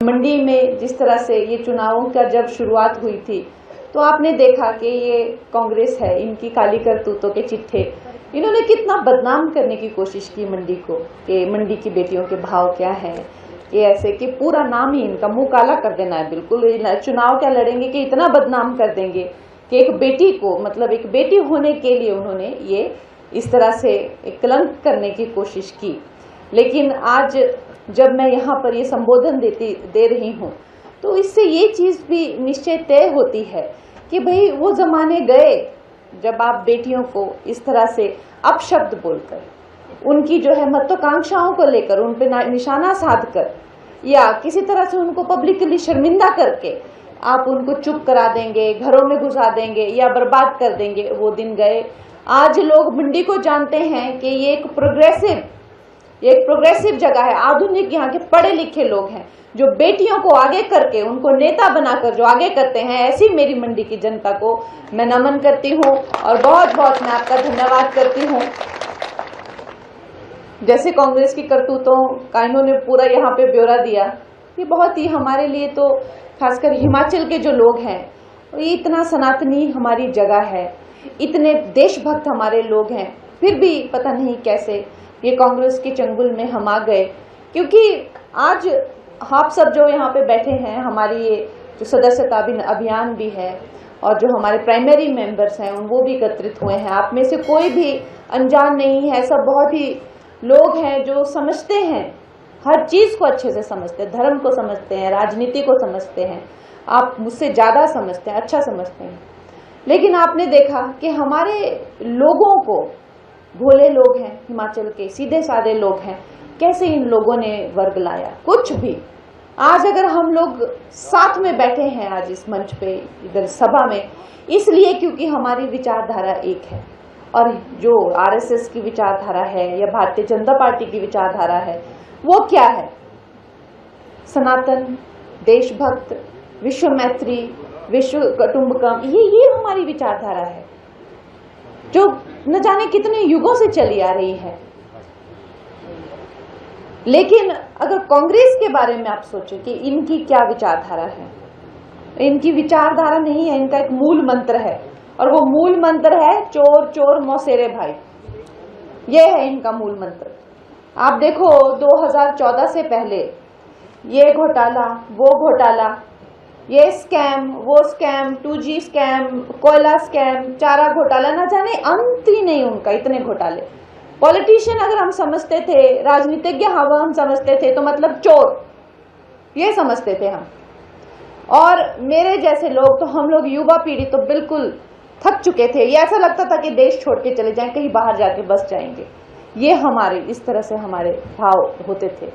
मंडी में जिस तरह से ये चुनावों का जब शुरुआत हुई थी तो आपने देखा कि ये कांग्रेस है, इनकी काली करतूतों के चिट्ठे, इन्होंने कितना बदनाम करने की कोशिश की मंडी को कि मंडी की बेटियों के भाव क्या है, कि ऐसे कि पूरा नाम ही इनका मुंह काला कर देना है। बिल्कुल चुनाव क्या लड़ेंगे कि इतना बदनाम कर देंगे कि एक बेटी को, मतलब एक बेटी होने के लिए उन्होंने ये इस तरह से कलंक करने की कोशिश की। लेकिन आज जब मैं यहाँ पर ये संबोधन दे रही हूँ तो इससे ये चीज़ भी निश्चय तय होती है कि भाई वो ज़माने गए जब आप बेटियों को इस तरह से अपशब्द बोलकर, उनकी जो है महत्वाकांक्षाओं को लेकर उन पर निशाना साधकर या किसी तरह से उनको पब्लिकली शर्मिंदा करके आप उनको चुप करा देंगे, घरों में घुसा देंगे या बर्बाद कर देंगे, वो दिन गए। आज लोग मंडी को जानते हैं कि ये एक प्रोग्रेसिव जगह है, आधुनिक, यहाँ के पढ़े लिखे लोग हैं जो बेटियों को आगे करके उनको नेता बनाकर जो आगे करते हैं। ऐसी मेरी मंडी की जनता को मैं नमन करती हूँ और बहुत बहुत मैं आपका धन्यवाद करती हूँ। जैसे कांग्रेस की करतूतों का इन्होंने पूरा यहाँ पे ब्यौरा दिया, ये बहुत ही हमारे लिए तो खासकर हिमाचल के जो लोग हैं, ये इतना सनातनी हमारी जगह है, इतने देशभक्त हमारे लोग हैं, फिर भी पता नहीं कैसे ये कांग्रेस के चंगुल में हम आ गए। क्योंकि आज आप सब जो यहाँ पे बैठे हैं, हमारी ये जो सदस्यता अभियान भी है और जो हमारे प्राइमरी मेंबर्स हैं वो भी एकत्रित हुए हैं। आप में से कोई भी अनजान नहीं है, सब बहुत ही लोग हैं जो समझते हैं, हर चीज़ को अच्छे से समझते हैं, धर्म को समझते हैं, राजनीति को समझते हैं। आप मुझसे ज़्यादा समझते हैं, अच्छा समझते हैं। लेकिन आपने देखा कि हमारे लोगों को, भोले लोग हैं, हिमाचल के सीधे साधे लोग हैं, कैसे इन लोगों ने वर्ग लाया कुछ भी। आज अगर हम लोग साथ में बैठे हैं आज इस मंच पे, इधर सभा में, इसलिए क्योंकि हमारी विचारधारा एक है। और जो आरएसएस की विचारधारा है या भारतीय जनता पार्टी की विचारधारा है वो क्या है? सनातन, देशभक्त, विश्व मैत्री, विश्व कुटुंबकम, ये हमारी विचारधारा है जो न जाने कितने युगों से चली आ रही है। लेकिन अगर कांग्रेस के बारे में आप सोचें कि इनकी क्या विचारधारा है, इनकी विचारधारा नहीं है, इनका एक मूल मंत्र है और वो मूल मंत्र है चोर चोर मौसेरे भाई। ये है इनका मूल मंत्र। आप देखो 2014 से पहले ये घोटाला, वो घोटाला, ये स्कैम, वो स्कैम, 2G स्कैम, कोयला स्कैम, चारा घोटाला, ना जाने अंत ही नहीं उनका, इतने घोटाले। पॉलिटिशियन अगर हम समझते थे, राजनीतिज्ञ हम समझते थे तो मतलब चोर, ये समझते थे हम। और मेरे जैसे लोग, तो हम लोग युवा पीढ़ी तो बिल्कुल थक चुके थे। ये ऐसा लगता था कि देश छोड़ के चले जाएं, कहीं बाहर जाके बस जाएंगे। ये हमारे, इस तरह से हमारे भाव होते थे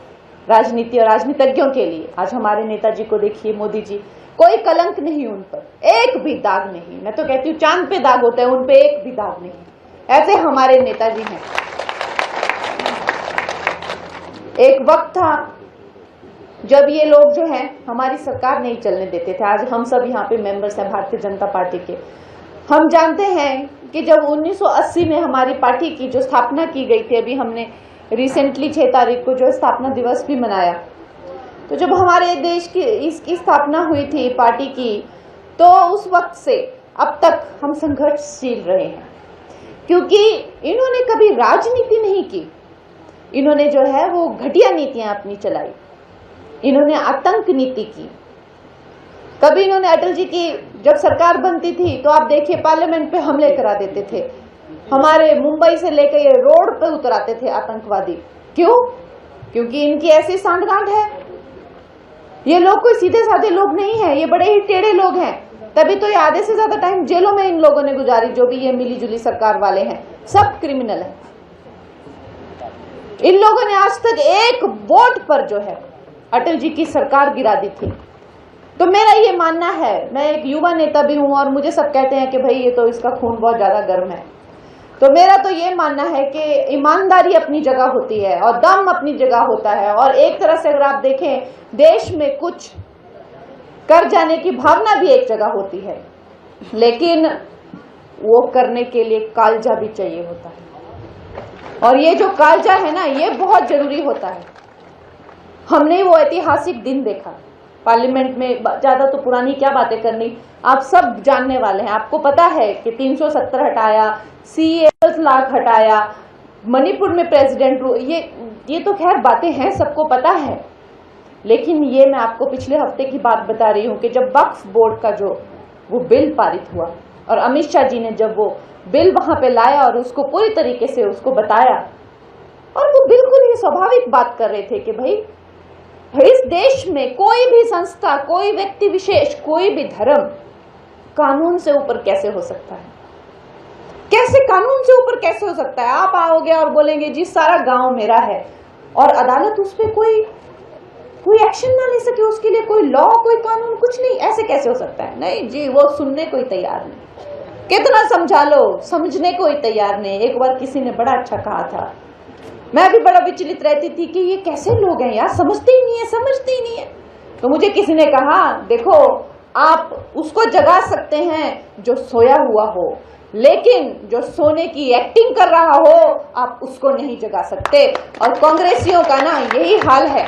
राजनीति और राजनीतिज्ञों के लिए। आज हमारे नेताजी को देखिए, मोदी जी, कोई कलंक नहीं उन पर, एक भी दाग नहीं। मैं तो कहती हूँ चांद पे दाग होता है, उन पे एक भी दाग नहीं। ऐसे हमारे नेताजी हैं। एक वक्त था जब ये लोग जो हैं हमारी सरकार नहीं चलने देते थे। आज हम सब यहाँ पे मेंबर्स हैं भारतीय जनता पार्टी के। हम जानते हैं कि जब 1980 में हमारी पार्टी की जो स्थापना की गई थी, अभी हमने रिसेंटली 6 तारीख को जो स्थापना दिवस भी मनाया, तो जब हमारे देश की इसकी स्थापना हुई थी पार्टी की, तो उस वक्त से अब तक हम संघर्षशील रहे हैं। क्योंकि इन्होंने कभी राजनीति नहीं की, इन्होंने जो है वो घटिया नीतियां अपनी चलाई, इन्होंने आतंक नीति की। कभी इन्होंने अटल जी की जब सरकार बनती थी तो आप देखिए पार्लियामेंट पे हमले करा देते थे, हमारे मुंबई से लेकर ये रोड पे उतराते थे आतंकवादी। क्यों? क्योंकि इनकी ऐसी सांठगांठ है। ये लोग कोई सीधे साधे लोग नहीं है, ये बड़े ही टेढ़े लोग हैं। तभी तो ये आधे से ज्यादा टाइम जेलों में इन लोगों ने गुजारी, जो भी ये मिली जुली सरकार वाले हैं, सब क्रिमिनल हैं। इन लोगों ने आज तक एक वोट पर जो है अटल जी की सरकार गिरा दी थी। तो मेरा ये मानना है, मैं एक युवा नेता भी हूं और मुझे सब कहते हैं कि भाई ये तो इसका खून बहुत ज्यादा गर्म है, तो मेरा तो ये मानना है कि ईमानदारी अपनी जगह होती है और दम अपनी जगह होता है। और एक तरह से अगर आप देखें, देश में कुछ कर जाने की भावना भी एक जगह होती है, लेकिन वो करने के लिए कालजा भी चाहिए होता है। और ये जो कालजा है ना, ये बहुत जरूरी होता है। हमने वो ऐतिहासिक दिन देखा पार्लियामेंट में। ज्यादा तो पुरानी क्या बातें करनी, आप सब जानने वाले हैं। आपको पता है कि 370 हटाया, CA लाख हटाया, मणिपुर में प्रेसिडेंट ये तो खैर बातें हैं, सबको पता है। लेकिन ये मैं आपको पिछले हफ्ते की बात बता रही हूँ कि जब वक्फ बोर्ड का जो वो बिल पारित हुआ और अमित शाह जी ने जब वो बिल वहां पे लाया और उसको पूरी तरीके से उसको बताया, और वो बिल्कुल ही स्वाभाविक बात कर रहे थे कि भाई इस देश में कोई भी संस्था, कोई व्यक्ति विशेष, कोई भी धर्म कानून से ऊपर कैसे हो सकता है, कैसे कानून से ऊपर कैसे हो सकता है। आप आओगे और बोलेंगे जी सारा गांव मेरा है और अदालत उस पर कोई एक्शन ना ले सके, उसके लिए कोई लॉ, कोई कानून, कुछ नहीं, ऐसे कैसे हो सकता है। नहीं जी, वो सुनने को ही तैयार नहीं, कितना समझा लो समझने को ही तैयार नहीं। एक बार किसी ने बड़ा अच्छा कहा था, मैं भी बड़ा विचलित रहती थी कि ये कैसे लोग हैं यार, समझते ही नहीं है, समझते ही नहीं है। तो मुझे किसी ने कहा देखो आप उसको जगा सकते हैं जो सोया हुआ हो, लेकिन जो सोने की एक्टिंग कर रहा हो आप उसको नहीं जगा सकते। और कांग्रेसियों का ना यही हाल है।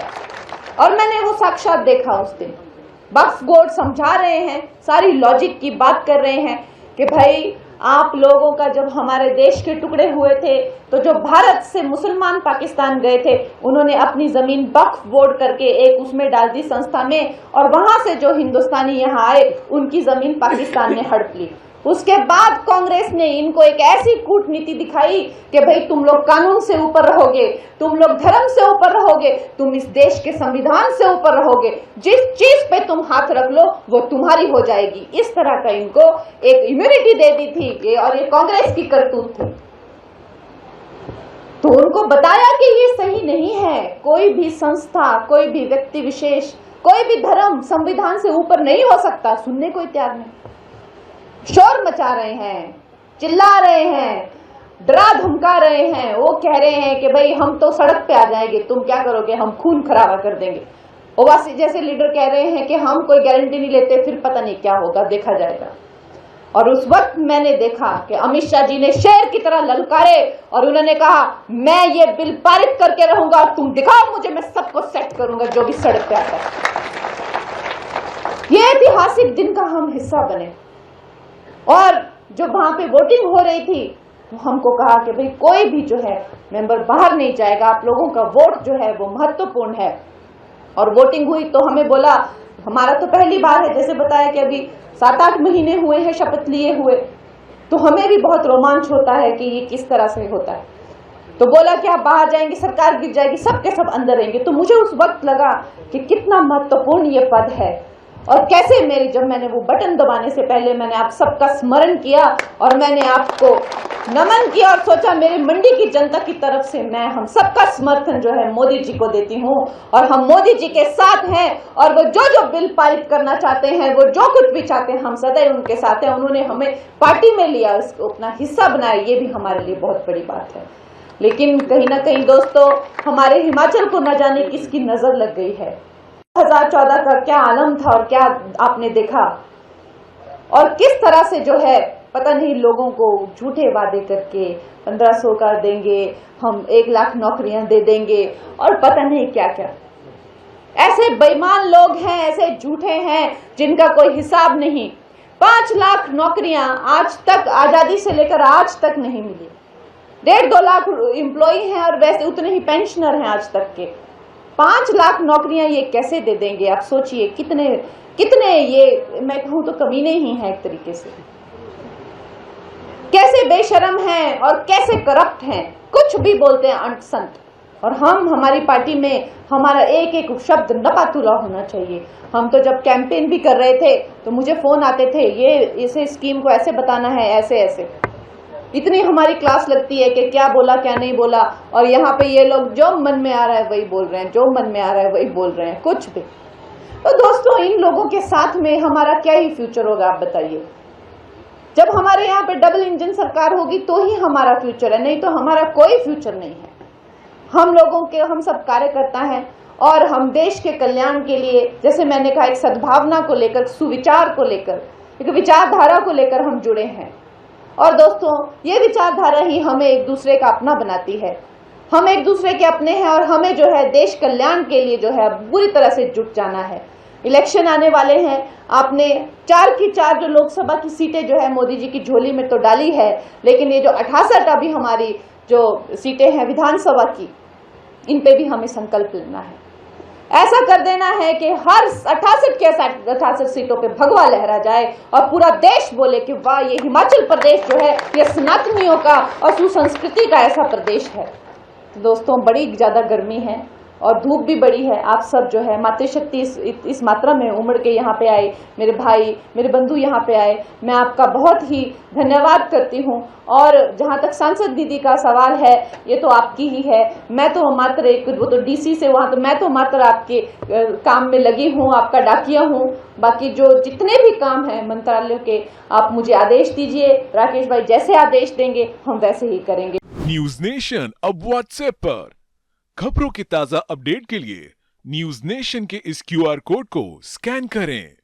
और मैंने वो साक्षात देखा उस दिन। वक्फ बोर्ड समझा रहे हैं, सारी लॉजिक की बात कर रहे हैं कि भाई आप लोगों का जब हमारे देश के टुकड़े हुए थे तो जो भारत से मुसलमान पाकिस्तान गए थे उन्होंने अपनी जमीन वक्फ बोर्ड करके एक उसमें डाल दी संस्था में, और वहां से जो हिंदुस्तानी यहाँ आए उनकी जमीन पाकिस्तान ने हड़प ली। उसके बाद कांग्रेस ने इनको एक ऐसी कूटनीति दिखाई कि भाई तुम लोग कानून से ऊपर रहोगे, तुम लोग धर्म से ऊपर रहोगे, तुम इस देश के संविधान से ऊपर रहोगे, जिस चीज पे तुम हाथ रख लो वो तुम्हारी हो जाएगी। इस तरह का इनको एक इम्यूनिटी दे दी थी और ये कांग्रेस की करतूत थी। तो उनको बताया कि ये सही नहीं है, कोई भी संस्था, कोई भी व्यक्ति विशेष, कोई भी धर्म संविधान से ऊपर नहीं हो सकता। सुनने को तैयार नहीं, शोर मचा रहे हैं, चिल्ला रहे हैं, डरा धमका रहे हैं। वो कह रहे हैं कि भाई हम तो सड़क पे आ जाएंगे, तुम क्या करोगे, हम खून खराबा कर देंगे। ओवैसी जैसे लीडर कह रहे हैं कि हम कोई गारंटी नहीं लेते, फिर पता नहीं क्या होगा, देखा जाएगा। और उस वक्त मैंने देखा कि अमित शाह जी ने शेर की तरह ललकारे और उन्होंने कहा मैं ये बिल पारित करके रहूंगा और तुम दिखाओ मुझे, मैं सबको सेट करूंगा जो भी सड़क पे आता है। ये ऐतिहासिक दिन का हम हिस्सा बने। और जब वहां पे वोटिंग हो रही थी तो हमको कहा कि भाई कोई भी जो है मेंबर बाहर नहीं जाएगा, आप लोगों का वोट जो है वो महत्वपूर्ण है। और वोटिंग हुई तो हमें बोला, हमारा तो पहली बार है, जैसे बताया कि अभी 7-8 महीने हुए हैं शपथ लिए हुए, तो हमें भी बहुत रोमांच होता है कि ये किस तरह से होता है। तो बोला कि आप बाहर जाएंगे सरकार गिर जाएगी, सब के सब अंदर रहेंगे। तो मुझे उस वक्त लगा कि कितना महत्वपूर्ण ये पद है और कैसे जब मैंने वो बटन दबाने से पहले मैंने आप सबका स्मरण किया और मैंने आपको नमन किया और सोचा मेरी मंडी की जनता की तरफ से मैं हम सबका समर्थन जो है मोदी जी को देती हूँ और हम मोदी जी के साथ हैं। और वो जो बिल पारित करना चाहते हैं, वो जो कुछ भी चाहते हैं, हम सदैव उनके साथ हैं। उन्होंने हमें पार्टी में लिया, उसको अपना हिस्सा बनाया, ये भी हमारे लिए बहुत बड़ी बात है। लेकिन कहीं ना कहीं दोस्तों हमारे हिमाचल को न जाने किसकी नजर लग गई है। 2014 का क्या आलम था और क्या आपने देखा, और किस तरह से जो है पता नहीं लोगों को झूठे वादे करके 1500 का देंगे, हम 1 लाख नौकरियां दे देंगे और पता नहीं क्या क्या। ऐसे बेईमान लोग हैं, ऐसे झूठे हैं जिनका कोई हिसाब नहीं। 5 लाख नौकरियां आज तक आजादी से लेकर आज तक नहीं मिली। 1.5-2 लाख एम्प्लॉई हैं और वैसे उतने ही पेंशनर हैं आज तक के। 5 लाख नौकरियां ये कैसे दे देंगे? आप सोचिए कितने ये मैं कहूं तो कमीने ही हैं एक तरीके से, कैसे बेशरम हैं और कैसे करप्ट हैं, कुछ भी बोलते हैं अंट संत। और हमारी पार्टी में हमारा एक एक शब्द नपातुला होना चाहिए। हम तो जब कैंपेन भी कर रहे थे तो मुझे फोन आते थे, ये इसे स्कीम को ऐसे बताना है, ऐसे ऐसे। इतनी हमारी क्लास लगती है कि क्या बोला क्या नहीं बोला, और यहाँ पे ये लोग जो मन में आ रहा है वही बोल रहे हैं, जो मन में आ रहा है वही बोल रहे हैं, कुछ भी। तो दोस्तों इन लोगों के साथ में हमारा क्या ही फ्यूचर होगा, आप बताइए। जब हमारे यहाँ पे डबल इंजन सरकार होगी तो ही हमारा फ्यूचर है, नहीं तो हमारा कोई फ्यूचर नहीं है। हम सब कार्यकर्ता हैं और हम देश के कल्याण के लिए, जैसे मैंने कहा, एक सद्भावना को लेकर, सुविचार को लेकर, एक विचारधारा को लेकर हम जुड़े हैं। और दोस्तों ये विचारधारा ही हमें एक दूसरे का अपना बनाती है। हम एक दूसरे के अपने हैं और हमें जो है देश कल्याण के लिए जो है बुरी तरह से जुट जाना है। इलेक्शन आने वाले हैं, आपने 4 की 4 जो लोकसभा की सीटें जो है मोदी जी की झोली में तो डाली है, लेकिन ये जो 68 अभी हमारी जो सीटें हैं विधानसभा की, इन पे भी हमें संकल्प लेना है। ऐसा कर देना है कि हर 68 के 68 सीटों पे भगवा लहरा जाए और पूरा देश बोले कि वाह, ये हिमाचल प्रदेश जो है ये सनातनियों का और सुसंस्कृति का ऐसा प्रदेश है। तो दोस्तों, बड़ी ज़्यादा गर्मी है और धूप भी बड़ी है। आप सब जो है मातृशक्ति इस मात्रा में उमड़ के यहाँ पे आए, मेरे भाई मेरे बंधु यहाँ पे आए, मैं आपका बहुत ही धन्यवाद करती हूँ। और जहाँ तक सांसद दीदी का सवाल है, ये तो आपकी ही है। मैं तो मात्र एक, वो तो डीसी से वहाँ, तो मैं तो मात्र आपके काम में लगी हूँ, आपका डाकिया हूँ। बाकी जो जितने भी काम हैं मंत्रालय के, आप मुझे आदेश दीजिए, राकेश भाई जैसे आदेश देंगे हम वैसे ही करेंगे। न्यूज नेशन अब व्हाट्सएप पर खबरों के ताजा अपडेट के लिए न्यूज नेशन के इस क्यूआर कोड को स्कैन करें।